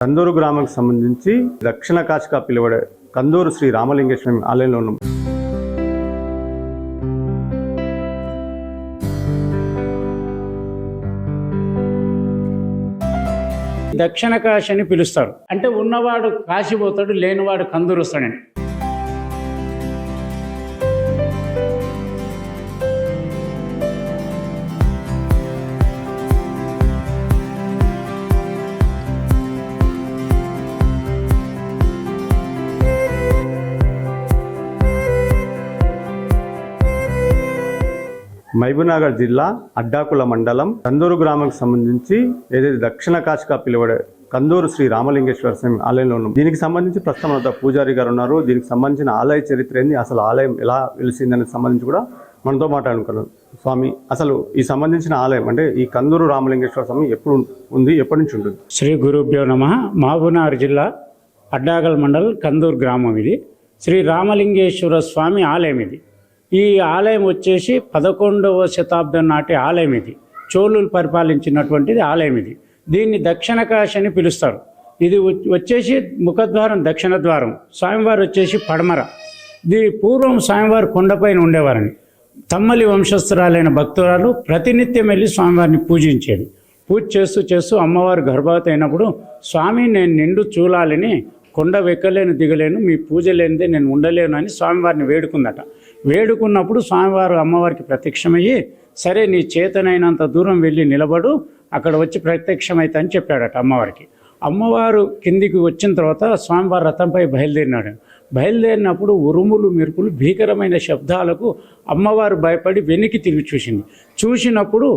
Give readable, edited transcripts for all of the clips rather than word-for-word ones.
కందూరు గ్రామానికి సంబంధించి దక్షిణ కాశిగా పిలువడే కందూరు శ్రీ రామలింగేశ్వర ఆలయంలో ఉన్నాం. దక్షిణ కాశి అని పిలుస్తారు. అంటే ఉన్నవాడు కాశీ పోతాడు, లేనివాడు కందూరు వస్తాడండి. మహబూబ్నగర్ జిల్లా అడ్డాకుల మండలం కందూరు గ్రామానికి సంబంధించి ఏదైతే దక్షిణ కాశిగా పిలువడే కందూరు శ్రీ రామలింగేశ్వర స్వామి ఆలయంలో ఉన్నాం. దీనికి సంబంధించి ప్రస్తుతం పూజారి గారు ఉన్నారు. దీనికి సంబంధించిన ఆలయ చరిత్ర ఏంది, అసలు ఆలయం ఎలా వెలిసిందని సంబంధించి కూడా మనతో మాట్లాడుకున్నాం. స్వామి, అసలు ఈ సంబంధించిన ఆలయం అంటే ఈ కందూరు రామలింగేశ్వర స్వామి ఎప్పుడు ఉంది, ఎప్పటి నుంచి ఉంటుంది? శ్రీ గురుభ్యో నమః. మహబూబ్నగర్ జిల్లా అడ్డాకల్ మండల్ కందూరు గ్రామం ఇది. శ్రీ రామలింగేశ్వర స్వామి ఆలయం ఇది. ఈ ఆలయం వచ్చేసి 11వ శతాబ్దం నాటి ఆలయం ఇది. చోళులు పరిపాలించినటువంటిది ఆలయం ఇది. దీన్ని దక్షిణ కాశి అని పిలుస్తారు. ఇది వచ్చేసి ముఖద్వారం దక్షిణ ద్వారం, స్వామివారు వచ్చేసి పడమర. పూర్వం స్వామివారు కొండపైన ఉండేవారని తమ్మలి వంశస్థురాలైన భక్తురాలు ప్రతినిత్యం వెళ్ళి స్వామివారిని పూజించేది. పూజ చేస్తూ చేస్తూ అమ్మవారు గర్భవతి అయినప్పుడు, స్వామి నేను నిండు చూలాలని, కొండ వెక్కలేను దిగలేను, మీ పూజ లేనిదే నేను ఉండలేను అని స్వామివారిని వేడుకుందట. వేడుకున్నప్పుడు స్వామివారు అమ్మవారికి ప్రత్యక్షమయ్యి, సరే నీ చేతనైనంత దూరం వెళ్ళి నిలబడు, అక్కడ వచ్చి ప్రత్యక్షమైతే అని చెప్పాడట అమ్మవారికి. అమ్మవారు కిందికి వచ్చిన తర్వాత స్వామివారు రథంపై బయలుదేరినాడు. బయలుదేరినప్పుడు ఉరుములు మెరుపులు భీకరమైన శబ్దాలకు అమ్మవారు భయపడి వెనక్కి తిరిగి చూసింది. చూసినప్పుడు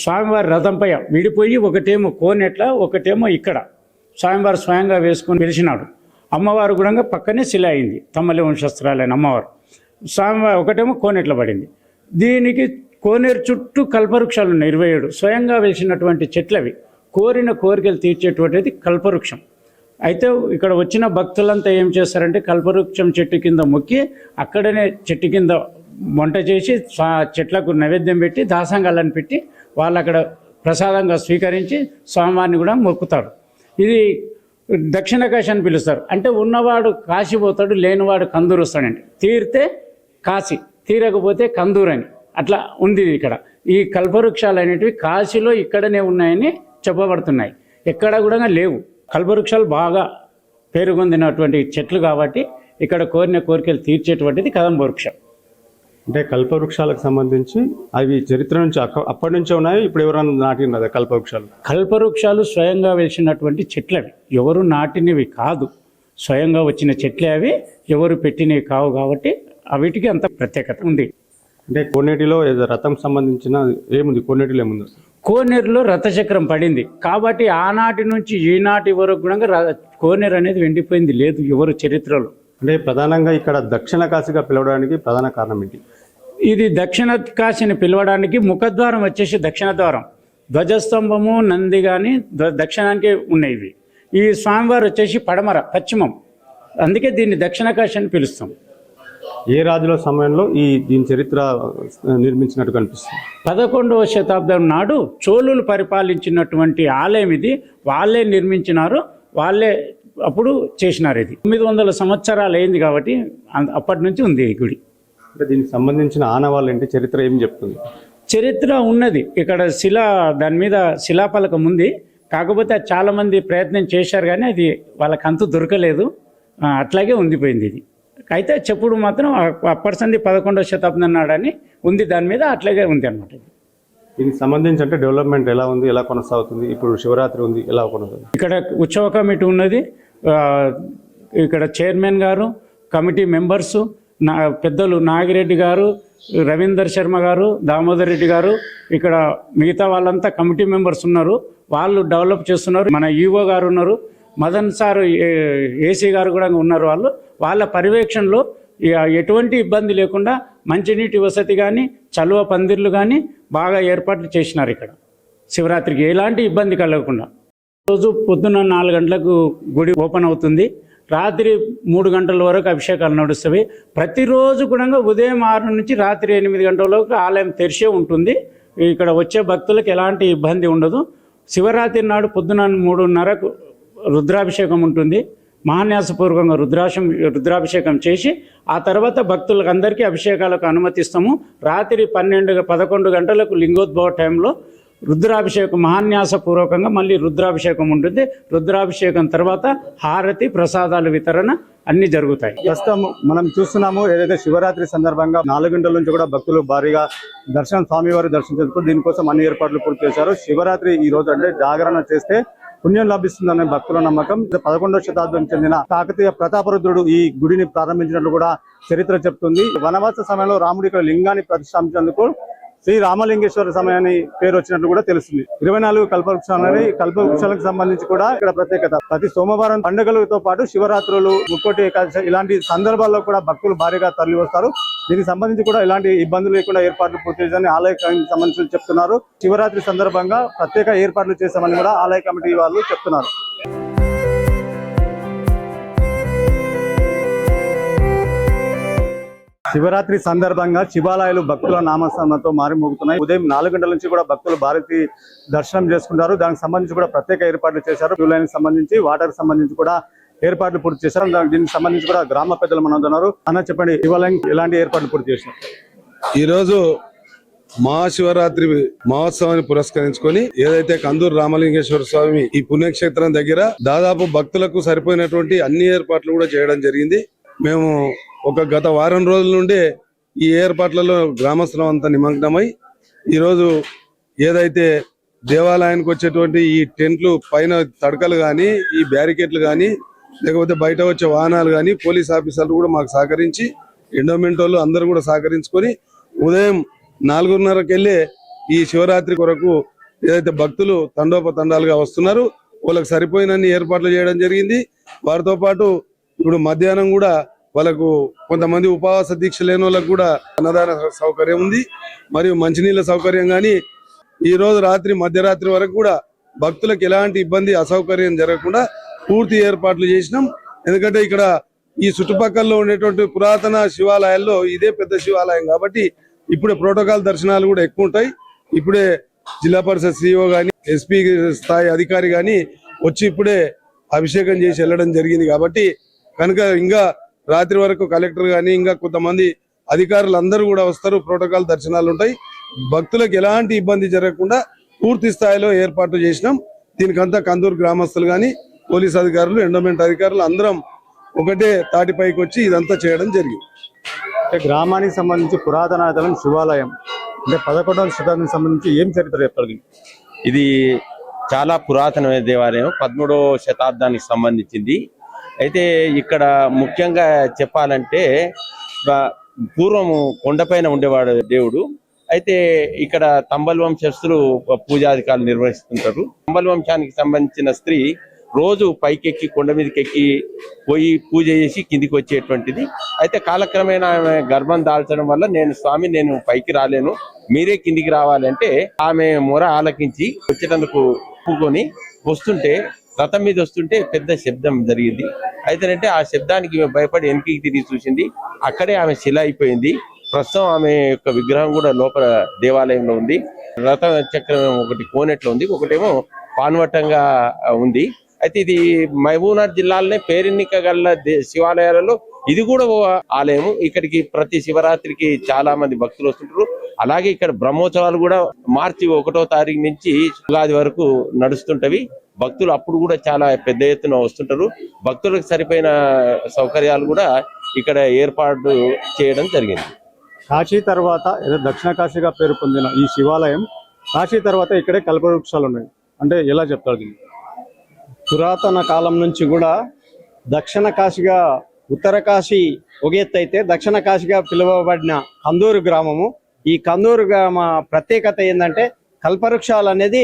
స్వామివారి రథంపై విడిపోయి ఒకటేమో కోనెట్ల, ఒకటేమో ఇక్కడ స్వామివారు స్వయంగా వేసుకొని పిలిచినాడు. అమ్మవారు కూడా పక్కనే శిల అయింది, తమ్మలి వంశస్త్రాలైన అమ్మవారు. స్వామివారు ఒకటేమో కోనెట్ల పడింది. దీనికి కోనేరు చుట్టూ కల్పవృక్షాలు ఉన్నాయి, 27 స్వయంగా వేసినటువంటి చెట్లవి. కోరిన కోరికలు తీర్చేటువంటిది కల్పవృక్షం. అయితే ఇక్కడ వచ్చిన భక్తులంతా ఏం చేస్తారంటే కల్పవృక్షం చెట్టు కింద మొక్కి అక్కడనే చెట్టు కింద వంట చేసి చెట్లకు నైవేద్యం పెట్టి దాసంగాలను పెట్టి వాళ్ళు అక్కడ ప్రసాదంగా స్వీకరించి స్వామివారిని కూడా మొక్కుతారు. ఇది దక్షిణ కాశి అని పిలుస్తారు. అంటే ఉన్నవాడు కాశీ పోతాడు, లేనివాడు కందూరు వస్తాడండి. తీరితే కాశీ, తీరకపోతే కందూరు అని అట్లా ఉంది ఇక్కడ. ఈ కల్పవృక్షాలు అనేటివి కాశీలో ఇక్కడనే ఉన్నాయని చెప్పబడుతున్నాయి, ఎక్కడ కూడా లేవు. కల్పవృక్షాలు బాగా పేరుగొందినటువంటి చెట్లు కాబట్టి ఇక్కడ కోరిన కోరికలు తీర్చేటువంటిది కదంబ వృక్షం. అంటే కల్పవృక్షాలకు సంబంధించి అవి చరిత్ర నుంచి అప్పటి నుంచే ఉన్నాయి. ఇప్పుడు ఎవరైనా నాటినదా కల్పవృక్షాలు? కల్పవృక్షాలు స్వయంగా వేసినటువంటి చెట్లు అవి, ఎవరు నాటినవి కాదు. స్వయంగా వచ్చిన చెట్లే అవి, ఎవరు పెట్టినవి కావు. కాబట్టి వీటికి అంత ప్రత్యేకత ఉంది. అంటే కోనేటిలో ఏదో రథం సంబంధించిన ఏముంది? కోనేటిలో ఏముంది? కోనేరులో రథచక్రం పడింది కాబట్టి ఆనాటి నుంచి ఈనాటి వరకు కూడా కోనేరు అనేది వెండిపోయింది లేదు ఎవరు చరిత్రలో. అంటే ప్రధానంగా ఇక్కడ దక్షిణ కాశీగా పిలవడానికి ప్రధాన కారణం ఏంటి? ఇది దక్షిణ కాశీని పిలవడానికి ముఖద్వారం వచ్చేసి దక్షిణ ద్వారం, ధ్వజస్తంభము నంది కానీ దక్షిణానికి ఉన్నాయి. ఇవి ఈ స్వామివారు వచ్చేసి పడమర పశ్చిమం, అందుకే దీన్ని దక్షిణ కాశీ అని పిలుస్తాం. ఏ రాజుల సమయంలో దీని చరిత్ర నిర్మించినట్టు కనిపిస్తుంది? 11వ శతాబ్దం నాడు చోళులు పరిపాలించినటువంటి ఆలయం ఇది. వాళ్ళే నిర్మించినారు, వాళ్ళే అప్పుడు చేసినారు. ఇది 900 సంవత్సరాలు అయింది కాబట్టి అప్పటి నుంచి ఉంది ఈ గుడి. అంటే దీనికి సంబంధించిన ఆనవాళ్ళు ఏంటి, చరిత్ర ఏం చెప్తుంది? చరిత్ర ఉన్నది ఇక్కడ, దాని మీద శిలాఫలకం ఉంది. కాకపోతే చాలామంది ప్రయత్నం చేశారు కానీ అది వాళ్ళకి అంతు దొరకలేదు, అట్లాగే ఉండిపోయింది ఇది. అయితే చెప్పుడు మాత్రం అప్పటి 11వ శతాబ్దం నాడని ఉంది, దాని మీద అట్లాగే ఉంది అన్నమాట. దీనికి సంబంధించి అంటే డెవలప్మెంట్ ఎలా ఉంది, ఎలా కొనసాగుతుంది? ఇప్పుడు శివరాత్రి ఉంది, ఎలా కొనసాగుతుంది? ఇక్కడ ఉత్సవ కమిటీ ఉన్నది, ఇక్కడ చైర్మన్ గారు, కమిటీ మెంబర్సు, పెద్దలు నాగిరెడ్డి గారు, రవీందర్ శర్మ గారు, దామోదర్ రెడ్డి గారు, ఇక్కడ మిగతా వాళ్ళంతా కమిటీ మెంబర్స్ ఉన్నారు. వాళ్ళు డెవలప్ చేస్తున్నారు. మన ఈఓ గారు ఉన్నారు, మదన్ సార్ ఏసీ గారు కూడా ఉన్నారు. వాళ్ళ పర్యవేక్షణలో ఎటువంటి ఇబ్బంది లేకుండా మంచినీటి వసతి కానీ చలువ పందిర్లు కానీ బాగా ఏర్పాట్లు చేసినారు. ఇక్కడ శివరాత్రికి ఎలాంటి ఇబ్బంది కలగకుండా రోజు పొద్దున్న 4 గంటలకు గుడి ఓపెన్ అవుతుంది, రాత్రి 3 గంటల వరకు అభిషేకాలు నడుస్తాయి. ప్రతిరోజు కూడా ఉదయం 6 నుంచి రాత్రి 8 గంటల వరకు ఆలయం తెరిచే ఉంటుంది. ఇక్కడ వచ్చే భక్తులకు ఎలాంటి ఇబ్బంది ఉండదు. శివరాత్రి నాడు పొద్దున 3:30కు రుద్రాభిషేకం ఉంటుంది. మహాన్యాసపూర్వకంగా రుద్రాభిషేకం చేసి ఆ తర్వాత భక్తులకు అందరికీ అభిషేకాలకు అనుమతిస్తాము. రాత్రి 11 గంటలకు లింగోద్భవ టైంలో రుద్రాభిషేకం మహాన్యాసపూర్వకంగా మళ్ళీ రుద్రాభిషేకం ఉంటుంది. రుద్రాభిషేకం తర్వాత హారతి, ప్రసాదాలు వితరణ అన్ని జరుగుతాయి. ప్రస్తుతం మనం చూస్తున్నాము ఏదైతే శివరాత్రి సందర్భంగా 4 గంటల నుంచి కూడా భక్తులు భారీగా స్వామివారి దర్శనం చేసుకుని దీనికోసం అన్ని ఏర్పాట్లు పూర్తి చేశారు. శివరాత్రి ఈ రోజు అంటే జాగరణ చేస్తే పుణ్యం లభిస్తుందనే భక్తుల నమ్మకం. 11వ శతాబ్దం చెందిన కాకతీయ ప్రతాపరుద్రుడు ఈ గుడిని ప్రారంభించినట్లు కూడా చరిత్ర చెప్తుంది. వనవాస సమయంలో రాముడు ఇక్కడ లింగాన్ని ప్రతిష్ఠించేందుకు శ్రీ రామలింగేశ్వర సమయాన్ని పేరు వచ్చినట్లు కూడా తెలుస్తుంది. 24 కల్పవృక్షాలని కల్పవృక్షాలకు సంబంధించి కూడా ఇక్కడ ప్రత్యేకత. ప్రతి సోమవారం పండుగలతో పాటు శివరాత్రులు, ముక్కోటి ఏకాదశి ఇలాంటి సందర్భాల్లో కూడా భక్తులు భారీగా తరలి వస్తారు. దీనికి సంబంధించి కూడా ఎలాంటి ఇబ్బందులు లేకుండా ఏర్పాట్లు పూర్తి చేయాలని ఆలయ కమిటీ సంబంధించి చెప్తున్నారు. శివరాత్రి సందర్భంగా ప్రత్యేక ఏర్పాట్లు చేశామని కూడా ఆలయ కమిటీ వాళ్ళు చెప్తున్నారు. శివరాత్రి సందర్భంగా శివాలయాలు భక్తుల నామస్మరణతో మారిమోగుతున్నాయి. ఉదయం 4 గంటల నుంచి కూడా భక్తులు భారతి దర్శనం చేసుకుంటారు. దానికి సంబంధించి కూడా ప్రత్యేక ఏర్పాట్లు చేశారు. క్యూ లైన్ సంబంధించి, వాటర్ సంబంధించి కూడా ఏర్పాట్లు పూర్తి చేశారు. దీనికి సంబంధించి కూడా గ్రామ పెద్దలు మనం ఉన్నారు. అన్న చెప్పండి, శివాలయం ఎలాంటి ఏర్పాట్లు పూర్తి చేశారు? ఈరోజు మహాశివరాత్రి మహోత్సవాన్ని పురస్కరించుకొని ఏదైతే కందూరు రామలింగేశ్వర స్వామి ఈ పుణ్యక్షేత్రం దగ్గర దాదాపు భక్తులకు సరిపోయినటువంటి అన్ని ఏర్పాట్లు కూడా చేయడం జరిగింది. మేము గత వారం రోజుల నుండి ఈ ఏర్పాట్లలో గ్రామస్తులం అంతా నిమగ్నమై ఈరోజు ఏదైతే దేవాలయానికి వచ్చేటువంటి ఈ టెంట్లు పైన తడకలు కానీ, ఈ బ్యారికేడ్లు కానీ, లేకపోతే బయట వచ్చే వాహనాలు కానీ, పోలీస్ ఆఫీసర్లు కూడా మాకు సహకరించి, ఎండోమెంట్ వాళ్ళు అందరూ కూడా సహకరించుకొని ఉదయం 4:30కి వెళ్ళి ఈ శివరాత్రి కొరకు ఏదైతే భక్తులు తండోపతండాలుగా వస్తున్నారు వాళ్ళకి సరిపోయినన్ని ఏర్పాట్లు చేయడం జరిగింది. వారితో పాటు ఇప్పుడు మధ్యాహ్నం కూడా వాళ్ళకు కొంతమంది ఉపవాస దీక్ష లేని వాళ్ళకు కూడా అన్నదాన సౌకర్యం ఉంది, మరియు మంచినీళ్ళ సౌకర్యం కానీ ఈ రోజు రాత్రి మధ్యరాత్రి వరకు కూడా భక్తులకు ఎలాంటి ఇబ్బంది అసౌకర్యం జరగకుండా పూర్తి ఏర్పాట్లు చేసినాం. ఎందుకంటే ఇక్కడ ఈ చుట్టుపక్కల ఉండేటువంటి పురాతన శివాలయాల్లో ఇదే పెద్ద శివాలయం కాబట్టి ఇప్పుడే ప్రోటోకాల్ దర్శనాలు కూడా ఎక్కువ ఉంటాయి. ఇప్పుడే జిల్లా పరిషత్ సిఇఓ గాని, ఎస్పీ స్థాయి అధికారి గాని వచ్చి ఇప్పుడే అభిషేకం చేసి వెళ్ళడం జరిగింది. కాబట్టి కనుక ఇంకా రాత్రి వరకు కలెక్టర్ గాని, ఇంకా కొంతమంది అధికారులు అందరూ కూడా వస్తారు. ప్రోటోకాల్ దర్శనాలు ఉంటాయి. భక్తులకు ఎలాంటి ఇబ్బంది జరగకుండా పూర్తి స్థాయిలో ఏర్పాట్లు చేసినాం. దీనికంతా కందూరు గ్రామస్తులు గాని, పోలీస్ అధికారులు, ఎండోమెంట్ అధికారులు అందరం ఒకటే తాటిపైకి వచ్చి ఇదంతా చేయడం జరిగింది. గ్రామానికి సంబంధించి పురాతన శివాలయం అంటే 11వ శతాబ్దానికి సంబంధించి ఏం చరిత్ర చెప్తారు? ఇది చాలా పురాతనమైన దేవాలయం, 13వ శతాబ్దానికి సంబంధించింది. అయితే ఇక్కడ ముఖ్యంగా చెప్పాలంటే పూర్వము కొండపైన ఉండేవాడు దేవుడు. అయితే ఇక్కడ తంబల్ వంశస్థులు పూజాధికారులు నిర్వహిస్తుంటారు. తంబల్ వంశానికి సంబంధించిన స్త్రీ రోజు పైకెక్కి కొండ మీదకి ఎక్కి పోయి పూజ చేసి కిందికి వచ్చేటువంటిది. అయితే కాలక్రమేణా ఆమె గర్భం దాల్చడం వల్ల నేను పైకి రాలేను, మీరే కిందికి రావాలంటే ఆమె మొర ఆలకించి వచ్చేటందుకు ఒప్పుకొని వస్తుంటే, రథం మీద వస్తుంటే పెద్ద శబ్దం జరిగింది. అయితేనంటే ఆ శబ్దానికి భయపడి వెనక్కి తిరిగి చూసింది. అక్కడే ఆమె శిల అయిపోయింది. ప్రస్తుతం ఆమె యొక్క విగ్రహం కూడా లోపల దేవాలయంలో ఉంది. రథ చక్రం ఒకటి కోనెట్లో ఉంది, ఒకటేమో పాన్వట్టంగా ఉంది. అయితే ఇది మహబూబ్నగర్ జిల్లాలోనే పేరెన్నిక గల శివాలయాలలో ఇది కూడా ఓ ఆలయం. ఇక్కడికి ప్రతి శివరాత్రికి చాలా మంది భక్తులు వస్తుంటారు. అలాగే ఇక్కడ బ్రహ్మోత్సవాలు కూడా మార్చి 1వ తారీఖు నుంచి ఉగాది వరకు నడుస్తుంటవి. భక్తులు అప్పుడు కూడా చాలా పెద్ద ఎత్తున వస్తుంటారు. భక్తులకు సరిపోయిన సౌకర్యాలు కూడా ఇక్కడ ఏర్పాటు చేయడం జరిగింది. కాశీ తర్వాత దక్షిణ కాశీగా పేరు పొందిన ఈ శివాలయం, కాశీ తర్వాత ఇక్కడే కల్పవృక్షాలు ఉన్నాయి అంటే ఎలా చెప్తారు? పురాతన కాలం నుంచి కూడా దక్షిణ కాశీగా, ఉత్తర కాశీ ఒక ఎత్తు అయితే దక్షిణ కాశీగా పిలువబడిన కందూరు గ్రామము. ఈ కందూరు గ్రామ ప్రత్యేకత ఏంటంటే కల్పవృక్షాలు అనేది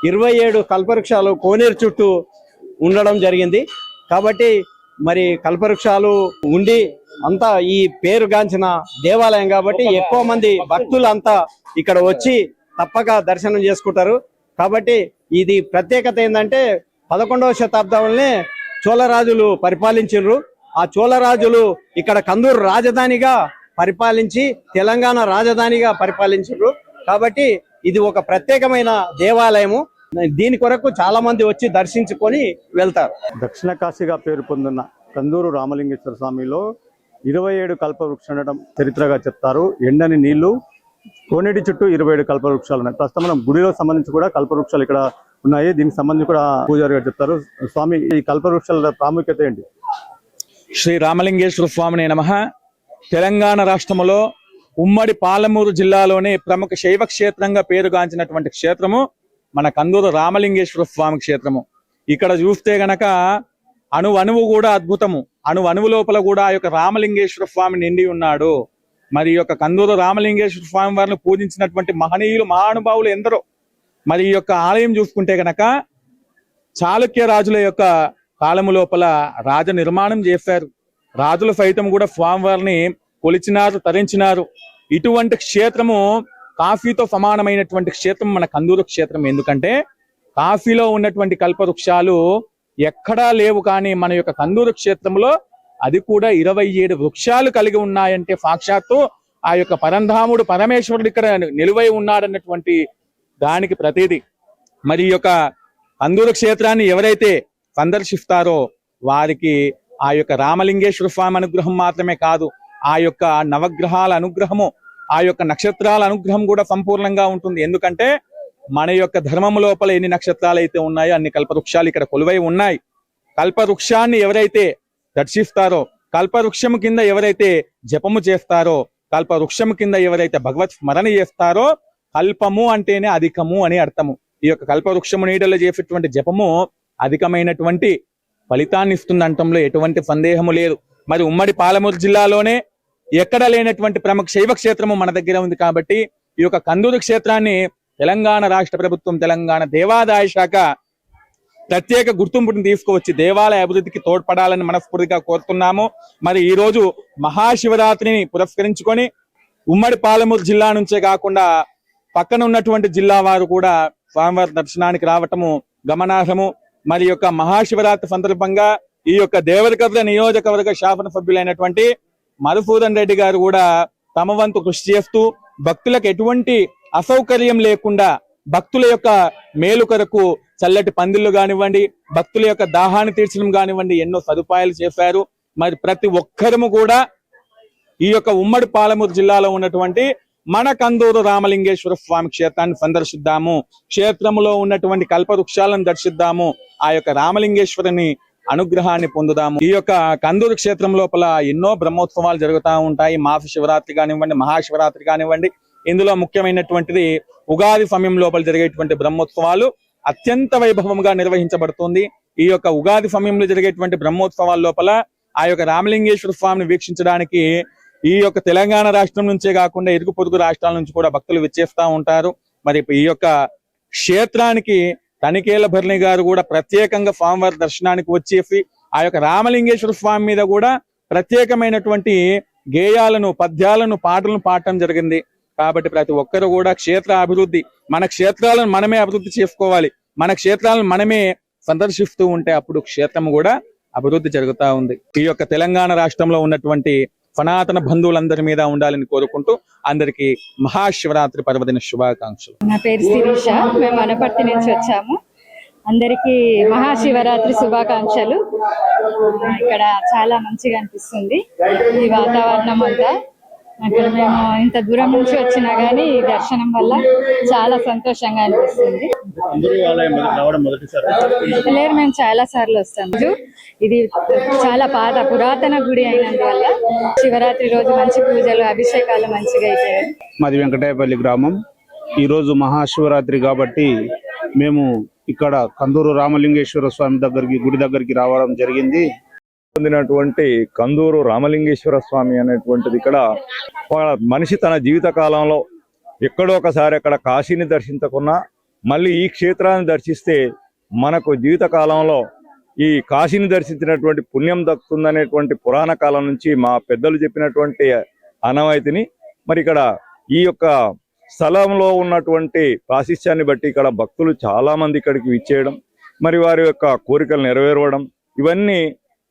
27 కల్పవృక్షాలు కోనేరు చుట్టూ ఉండడం జరిగింది. కాబట్టి మరి కల్పవృక్షాలు ఉండి అంతా ఈ పేరుగాంచిన దేవాలయం కాబట్టి ఎక్కువ మంది భక్తులు అంతా ఇక్కడ వచ్చి తప్పక దర్శనం చేసుకుంటారు. కాబట్టి ఇది ప్రత్యేకత ఏంటంటే 11వ శతాబ్దంలోనే చోళరాజులు పరిపాలించారు. ఆ చోళరాజులు ఇక్కడ కందూరు రాజధానిగా పరిపాలించి తెలంగాణ రాజధానిగా పరిపాలించారు. కాబట్టి ఇది ఒక ప్రత్యేకమైన దేవాలయము. దీని కొరకు చాలా మంది వచ్చి దర్శించుకొని వెళ్తారు. దక్షిణ కాశీగా పేరు పొందిన కందూరు రామలింగేశ్వర స్వామిలో 27 కల్పవృక్షాలు ఉండడం చరిత్రగా చెప్తారు. ఎండని నీళ్లు, కోనేటి చుట్టూ 27 కల్పవృక్షాలు ఉన్నాయి. ప్రస్తుతం మనం గుడిలో సంబంధించి కూడా కల్పవృక్షాలు ఇక్కడ ఉన్నాయి. దీనికి సంబంధించి కూడా పూజారి గారు చెప్తారు. స్వామి, ఈ కల్పవృక్షాల ప్రాముఖ్యత ఏంటి? శ్రీ రామలింగేశ్వర స్వామిని నమః. తెలంగాణ రాష్ట్రంలో ఉమ్మడి పాలమూరు జిల్లాలోనే ప్రముఖ శైవ క్షేత్రంగా పేరుగాంచినటువంటి క్షేత్రము మన కందూరు రామలింగేశ్వర స్వామి క్షేత్రము. ఇక్కడ చూస్తే గనక అణువు కూడా అద్భుతము. అణువు లోపల కూడా ఆ యొక్క రామలింగేశ్వర స్వామి నిండి ఉన్నాడు. మరి ఈ యొక్క కందూరు రామలింగేశ్వర స్వామి వారిని పూజించినటువంటి మహనీయులు మహానుభావులు ఎందరో. మరి ఈ యొక్క ఆలయం చూసుకుంటే గనక చాళుక్య రాజుల యొక్క కాలము లోపల రాజ నిర్మాణం చేశారు. రాజుల సైతం కూడా స్వామివారిని కొలిచినారు, తరించినారు. ఇటువంటి క్షేత్రము కాఫీతో సమానమైనటువంటి క్షేత్రం మన కందూరు క్షేత్రం. ఎందుకంటే కాఫీలో ఉన్నటువంటి కల్పవృక్షాలు ఎక్కడా లేవు, కానీ మన యొక్క కందూరు క్షేత్రంలో అది కూడా 27 వృక్షాలు కలిగి ఉన్నాయంటే సాక్షాత్తు ఆ యొక్క పరంధాముడు పరమేశ్వరుడు ఇక్కడ నిలువై ఉన్నాడన్నటువంటి దానికి ప్రతిది. మరి ఈ యొక్క కందూరు క్షేత్రాన్ని ఎవరైతే సందర్శిస్తారో వారికి ఆ యొక్క రామలింగేశ్వర స్వామి అనుగ్రహం మాత్రమే కాదు, ఆ యొక్క నవగ్రహాల అనుగ్రహము, ఆ యొక్క నక్షత్రాల అనుగ్రహం కూడా సంపూర్ణంగా ఉంటుంది. ఎందుకంటే మన యొక్క ధర్మము లోపల ఎన్ని నక్షత్రాలు అయితే ఉన్నాయో అన్ని కల్పవృక్షాలు ఇక్కడ కొలువై ఉన్నాయి. కల్పవృక్షాన్ని ఎవరైతే దర్శిస్తారో, కల్పవృక్షము కింద ఎవరైతే జపము చేస్తారో, కల్పవృక్షము కింద ఎవరైతే భగవత్ స్మరణ చేస్తారో, కల్పము అంటేనే అధికము అని అర్థము. ఈ యొక్క కల్పవృక్షము నీడలో చేసేటువంటి జపము అధికమైనటువంటి ఫలితాన్ని ఇస్తుంది అనటంలో ఎటువంటి సందేహము లేదు. మరి ఉమ్మడి పాలమూరు జిల్లాలోనే ఎక్కడ లేనటువంటి ప్రముఖ శైవ క్షేత్రము మన దగ్గర ఉంది. కాబట్టి ఈ యొక్క కందూరు క్షేత్రాన్ని తెలంగాణ రాష్ట్ర ప్రభుత్వం, తెలంగాణ దేవాదాయ శాఖ ప్రత్యేక గుర్తింపుని తీసుకువచ్చి దేవాలయ అభివృద్ధికి తోడ్పడాలని మనస్ఫూర్తిగా కోరుతున్నాము. మరి ఈ రోజు మహాశివరాత్రిని పురస్కరించుకొని ఉమ్మడి పాలమూరు జిల్లా నుంచే కాకుండా పక్కన ఉన్నటువంటి జిల్లా వారు కూడా స్వామివారి దర్శనానికి రావటము గమనార్హము. మరి యొక్క మహాశివరాత్రి సందర్భంగా ఈ యొక్క దేవరకద్ర నియోజకవర్గ శాసన సభ్యులైనటువంటి మధుసూదన్ రెడ్డి గారు కూడా తమ వంతు కృషి చేస్తూ భక్తులకు ఎటువంటి అసౌకర్యం లేకుండా భక్తుల యొక్క మేలు కొరకు చల్లటి పందిళ్లు కానివ్వండి, భక్తుల యొక్క దాహాన్ని తీర్చడం కానివ్వండి, ఎన్నో సదుపాయాలు చేశారు. మరి ప్రతి ఒక్కరము కూడా ఈ యొక్క ఉమ్మడి పాలమూరు జిల్లాలో ఉన్నటువంటి మన కందూరు రామలింగేశ్వర స్వామి క్షేత్రాన్ని సందర్శిద్దాము, క్షేత్రములో ఉన్నటువంటి కల్పవృక్షాలను దర్శిద్దాము, ఆ యొక్క రామలింగేశ్వరుని అనుగ్రహాన్ని పొందుదాము. ఈ యొక్క కందూరు క్షేత్రం లోపల ఎన్నో బ్రహ్మోత్సవాలు జరుగుతూ ఉంటాయి. మాస శివరాత్రి కానివ్వండి, మహాశివరాత్రి కానివ్వండి. ఇందులో ముఖ్యమైనటువంటిది ఉగాది సమయం లోపల జరిగేటువంటి బ్రహ్మోత్సవాలు అత్యంత వైభవంగా నిర్వహించబడుతుంది. ఈ యొక్క ఉగాది సమయంలో జరిగేటువంటి బ్రహ్మోత్సవాల లోపల ఆ యొక్క రామలింగేశ్వర స్వామిని వీక్షించడానికి ఈ యొక్క తెలంగాణ రాష్ట్రం నుంచే కాకుండా ఇరుగు పొరుగు రాష్ట్రాల నుంచి కూడా భక్తులు విచ్చేస్తా ఉంటారు. మరి ఈ యొక్క క్షేత్రానికి తనికేల భరణి గారు కూడా ప్రత్యేకంగా స్వామివారి దర్శనానికి వచ్చేసి ఆ యొక్క రామలింగేశ్వర స్వామి మీద కూడా ప్రత్యేకమైనటువంటి గేయాలను, పద్యాలను, పాటలను పాడటం జరిగింది. కాబట్టి ప్రతి ఒక్కరు కూడా క్షేత్ర అభివృద్ధి, మన క్షేత్రాలను మనమే అభివృద్ధి చేసుకోవాలి. మన క్షేత్రాలను మనమే సందర్శిస్తూ ఉంటే అప్పుడు క్షేత్రం కూడా అభివృద్ధి జరుగుతూ ఉంది. ఈ యొక్క తెలంగాణ రాష్ట్రంలో ఉన్నటువంటి సనాతన బంధువులందరి మీద ఉండాలని కోరుకుంటూ అందరికీ మహాశివరాత్రి పర్వదిన శుభాకాంక్షలు. నా పేరు శిరీష, మేము అనపర్తి నుంచి వచ్చాము. అందరికీ మహాశివరాత్రి శుభాకాంక్షలు. ఇక్కడ చాలా మంచిగా అనిపిస్తుంది ఈ వాతావరణం అంతా. అక్కడ మేము ఇంత దూరం నుంచి వచ్చినా గానీ ఈ దర్శనం వల్ల చాలా సంతోషంగా అనిపిస్తుంది. లేదు, మేము చాలా సార్లు వస్తాము. ఇది చాలా పురాతన గుడి అయినందువల్ల శివరాత్రి రోజు మంచి పూజలు, అభిషేకాలు మంచిగా అవుతాయి. మాది వెంకటాయపల్లి గ్రామం. ఈరోజు మహాశివరాత్రి కాబట్టి మేము ఇక్కడ కందూరు రామలింగేశ్వర స్వామి గుడి దగ్గరికి రావడం జరిగింది. పొందినటువంటి కందూరు రామలింగేశ్వర స్వామి అనేటువంటిది ఇక్కడ మనిషి తన జీవిత కాలంలో ఎక్కడో ఒకసారి అక్కడ కాశీని దర్శించకున్నా మళ్ళీ ఈ క్షేత్రాన్ని దర్శిస్తే మనకు జీవిత కాలంలో ఈ కాశీని దర్శించినటువంటి పుణ్యం దక్కుతుందనేటువంటి పురాణ కాలం నుంచి మా పెద్దలు చెప్పినటువంటి ఆనవాయితీని మరి ఇక్కడ ఈ యొక్క స్థలంలో ఉన్నటువంటి ప్రాశస్త్యాన్ని బట్టి ఇక్కడ భక్తులు చాలా మంది ఇక్కడికి విచ్చేయడం, మరి వారి యొక్క కోరికలు నెరవేరవడం, ఇవన్నీ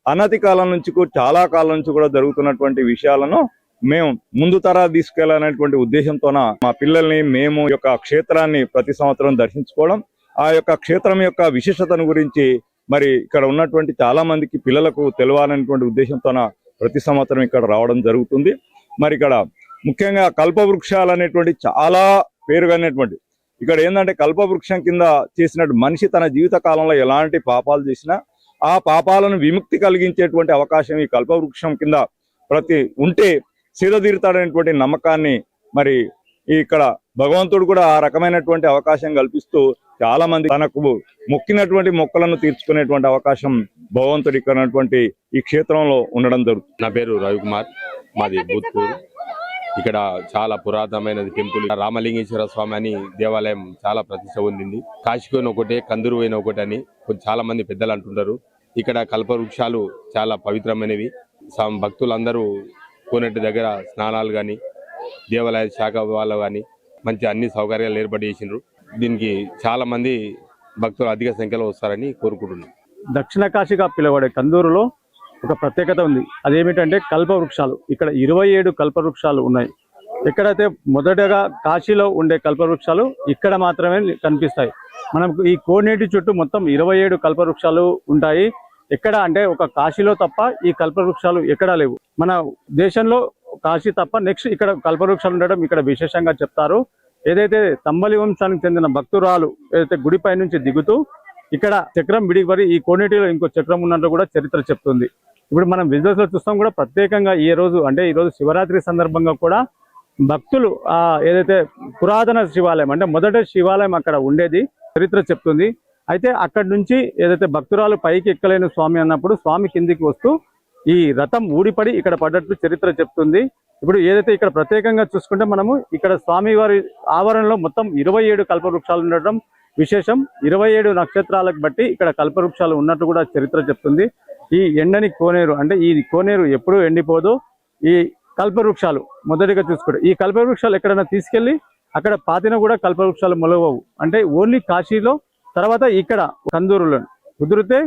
అనతి కాలం నుంచి చాలా కాలం నుంచి కూడా జరుగుతున్నటువంటి విషయాలను మేము ముందు తరాలు తీసుకెళ్లాలనేటువంటి ఉద్దేశంతోన మా పిల్లల్ని మేము యొక్క క్షేత్రాన్ని ప్రతి సంవత్సరం దర్శించుకోవడం, ఆ యొక్క క్షేత్రం యొక్క విశేషతను గురించి మరి ఇక్కడ ఉన్నటువంటి చాలా మందికి పిల్లలకు తెలవాలనేటువంటి ఉద్దేశంతోన ప్రతి సంవత్సరం ఇక్కడ రావడం జరుగుతుంది. మరి ఇక్కడ ముఖ్యంగా కల్పవృక్షాలు అనేటువంటి చాలా పేరుగానేటువంటి ఇక్కడ ఏంటంటే కల్పవృక్షం కింద చేసినట్టు మనిషి తన జీవిత కాలంలో ఎలాంటి పాపాలు చేసినా ఆ పాపాలను విముక్తి కలిగించేటువంటి అవకాశం ఈ కల్పవృక్షం కింద ఉంటే సీదతీరుతాడనేటువంటి నమ్మకాన్ని మరి ఇక్కడ భగవంతుడు కూడా ఆ రకమైనటువంటి అవకాశం కల్పిస్తూ చాలా మంది తనకు మొక్కినటువంటి మొక్కలను తీర్చుకునేటువంటి అవకాశం భగవంతుడు ఇక్కడ ఈ క్షేత్రంలో ఉండడం జరుగుతుంది. నా పేరు రవికుమార్, మాది భూత్పూర్. ఇక్కడ చాలా పురాతనమైనది టెంపుల్. రామలింగేశ్వర స్వామి అని దేవాలయం చాలా ప్రతిష్ట పొందింది. కాశీకోయిన ఒకటే, కందూరు పోయిన ఒకటి అని చాలా మంది పెద్దలు అంటుంటారు. ఇక్కడ కల్పవృక్షాలు చాలా పవిత్రమైనవి. భక్తులందరూ కోనేటి దగ్గర స్నానాలు కానీ, దేవాలయ శాఖ వాళ్ళు కానీ మంచి అన్ని సౌకర్యాలు ఏర్పాటు చేసిండ్రు. దీనికి చాలా మంది భక్తులు అధిక సంఖ్యలో వస్తారని కోరుకుంటున్నాం. దక్షిణ కాశీగా పిలువబడే కందూరులో ఒక ప్రత్యేకత ఉంది. అదేమిటంటే కల్పవృక్షాలు. ఇక్కడ 27 కల్పవృక్షాలు ఉన్నాయి. ఎక్కడైతే మొదటగా కాశీలో ఉండే కల్పవృక్షాలు ఇక్కడ మాత్రమే కనిపిస్తాయి. మనం ఈ కోనేటి చుట్టూ మొత్తం 27 కల్పవృక్షాలు ఉంటాయి. ఎక్కడ అంటే ఒక కాశీలో తప్ప ఈ కల్పవృక్షాలు ఎక్కడా లేవు. మన దేశంలో కాశీ తప్ప నెక్స్ట్ ఇక్కడ కల్పవృక్షాలు ఉండడం ఇక్కడ విశేషంగా చెప్తారు. ఏదైతే తంబలి వంశానికి చెందిన భక్తురాలు ఏదైతే గుడిపై నుంచి దిగుతూ ఇక్కడ చక్రం విడిపడి ఈ కోనేటిలో ఇంకో చక్రం ఉన్నట్టు కూడా చరిత్ర చెప్తుంది. ఇప్పుడు మనం విజువల్స్ లో చూస్తాం కూడా ప్రత్యేకంగా ఈ రోజు శివరాత్రి సందర్భంగా కూడా భక్తులు ఏదైతే పురాతన శివాలయం అంటే మొదట శివాలయం అక్కడ ఉండేది చరిత్ర చెప్తుంది. అయితే అక్కడి నుంచి ఏదైతే భక్తురాలు పైకి ఎక్కలేని స్వామి అన్నప్పుడు స్వామి కిందికి వస్తూ ఈ రథం ఊడిపడి ఇక్కడ పడ్డట్టు చరిత్ర చెప్తుంది. ఇప్పుడు ఏదైతే ఇక్కడ ప్రత్యేకంగా చూసుకుంటే మనము ఇక్కడ స్వామివారి ఆవరణలో మొత్తం 27 కల్పవృక్షాలు ఉండటం విశేషం. 27 నక్షత్రాలకు బట్టి ఇక్కడ కల్పవృక్షాలు ఉన్నట్టు కూడా చరిత్ర చెప్తుంది. ఈ ఎండని కోనేరు అంటే ఈ కోనేరు ఎప్పుడూ ఎండిపోదు. ఈ కల్పవృక్షాలు మొదటిగా చూసుకుంటే ఈ కల్పవృక్షాలు ఎక్కడైనా తీసుకెళ్లి అక్కడ పాతిన కూడా కల్పవృక్షాలు మొలవవు. అంటే ఓన్లీ కాశీలో, తర్వాత ఇక్కడ కందూరులో కుదిరితే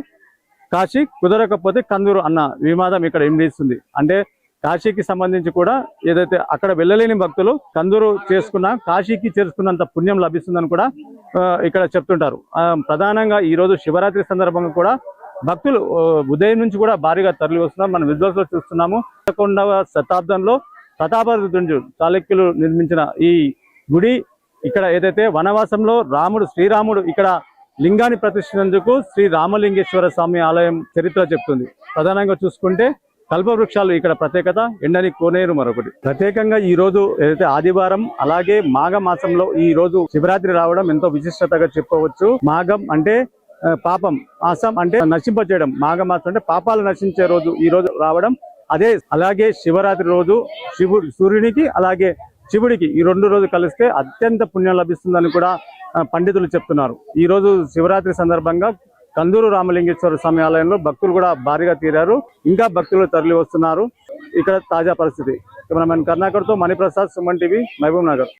కాశీ, కుదరకపోతే కందూరు అన్న వివాదం ఇక్కడ ఇస్తుంది. అంటే కాశీకి సంబంధించి కూడా ఏదైతే అక్కడ వెళ్ళలేని భక్తులు కందూరు చేసుకున్న కాశీకి చేరుకున్నంత పుణ్యం లభిస్తుందని కూడా ఇక్కడ చెప్తుంటారు. ప్రధానంగా ఈ రోజు శివరాత్రి సందర్భంగా కూడా భక్తులు ఉదయం నుంచి కూడా భారీగా తరలి వస్తున్నారు. మనం విజువల్స్ లో చూస్తున్నాము. 11వ శతాబ్దంలో ప్రతాపరుద్రుడు చాళుక్యులు నిర్మించిన ఈ గుడి ఇక్కడ ఏదైతే వనవాసంలో శ్రీరాముడు ఇక్కడ లింగాన్ని ప్రతిష్ఠించేందుకు శ్రీ రామలింగేశ్వర స్వామి ఆలయం చరిత్ర చెప్తుంది. ప్రధానంగా చూసుకుంటే కల్పవృక్షాలు ఇక్కడ ప్రత్యేకత, ఎండని కోనేరు మరొకటి. ప్రత్యేకంగా ఈ రోజు ఏదైతే ఆదివారం అలాగే మాఘ మాసంలో ఈ రోజు శివరాత్రి రావడం ఎంతో విశిష్టతగా చెప్పవచ్చు. మాఘం అంటే పాపం, మాసం అంటే నశింపచేయడం, మాఘమాసం అంటే పాపాలు నశించే రోజు ఈ రోజు రావడం. అలాగే శివరాత్రి రోజు సూర్యునికి అలాగే శివుడికి ఈ 2 రోజులు కలిస్తే అత్యంత పుణ్యం లభిస్తుందని కూడా పండితులు చెప్తున్నారు. ఈ రోజు శివరాత్రి సందర్భంగా కందూరు రామలింగేశ్వర స్వామి ఆలయంలో భక్తులు కూడా భారీగా తీరారు. ఇంకా భక్తులు తరలి వస్తున్నారు. ఇక్కడ తాజా పరిస్థితి. కెమెరామెన్ కర్ణాకర్తో మణిప్రసాద్, సుమన్ టీవీ, మహబూబ్ నగర్.